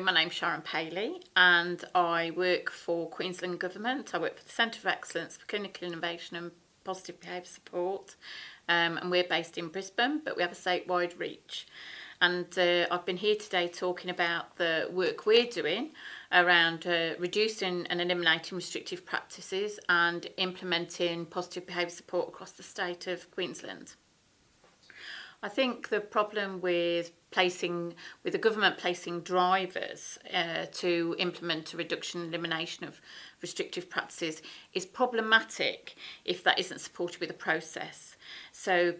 My name's Sharon Paley and I work for Queensland Government. I work for the Centre of Excellence for Clinical Innovation and Positive Behaviour Support, and we're based in Brisbane, but we have a statewide reach. And I've been here today talking about the work we're doing around reducing and eliminating restrictive practices and implementing positive behaviour support across the state of Queensland. I think the problem with the government placing drivers to implement a reduction and elimination of restrictive practices is problematic if that isn't supported with a process. So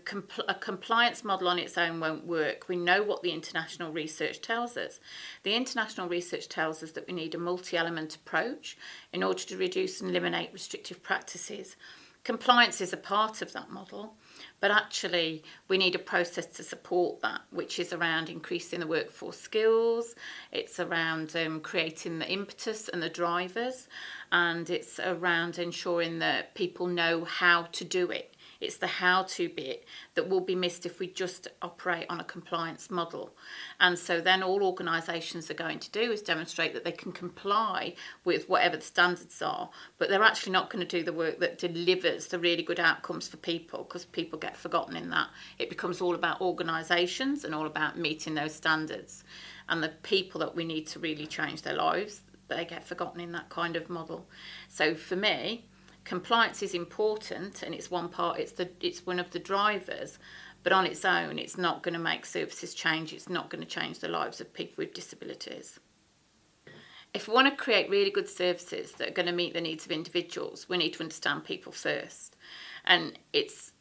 a compliance model on its own won't work. We know what the international research tells us. The international research tells us that we need a multi-element approach in order to reduce and eliminate restrictive practices. Compliance is a part of that model, but actually we need a process to support that, which is around increasing the workforce skills, it's around creating the impetus and the drivers, and it's around ensuring that people know how to do it. It's the how-to bit that will be missed if we just operate on a compliance model. And so then all organisations are going to do is demonstrate that they can comply with whatever the standards are, but they're actually not going to do the work that delivers the really good outcomes for people, because people get forgotten in that. It becomes all about organisations and all about meeting those standards. And the people that we need to really change their lives, they get forgotten in that kind of model. So for me, compliance is important, and it's one of the drivers, but on its own it's not going to make services change. It's not going to change the lives of people with disabilities. If we want to create really good services that are going to meet the needs of individuals, we need to understand people first. And if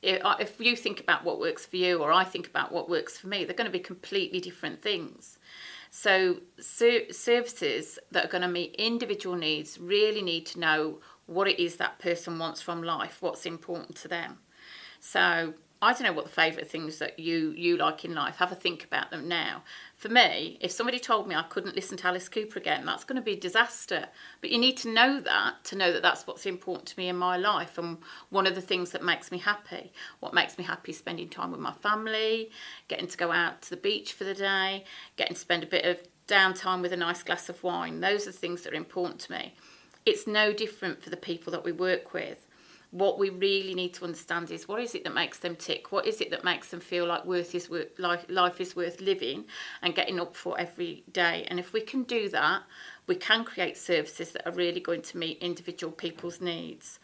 you think about what works for you, or I think about what works for me, they're going to be completely different things. So services that are going to meet individual needs really need to know what it is that person wants from life, what's important to them. So I don't know what the favourite things that you like in life. Have a think about them now. For me, if somebody told me I couldn't listen to Alice Cooper again, that's going to be a disaster. But you need to know that that's what's important to me in my life, and one of the things that makes me happy. What makes me happy is spending time with my family, getting to go out to the beach for the day, getting to spend a bit of downtime with a nice glass of wine. Those are the things that are important to me. It's no different for the people that we work with. What we really need to understand is, what is it that makes them tick? What is it that makes them feel like life is worth living and getting up for every day? And if we can do that, we can create services that are really going to meet individual people's needs.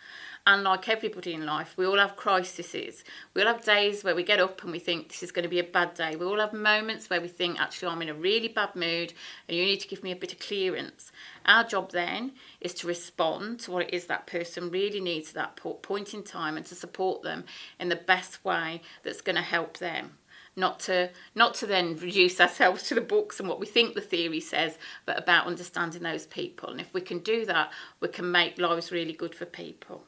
And like everybody in life, we all have crises. We all have days where we get up and we think this is going to be a bad day. We all have moments where we think, actually, I'm in a really bad mood and you need to give me a bit of clearance. Our job then is to respond to what it is that person really needs at that point in time, and to support them in the best way that's going to help them. Not to then reduce ourselves to the books and what we think the theory says, but about understanding those people. And if we can do that, we can make lives really good for people.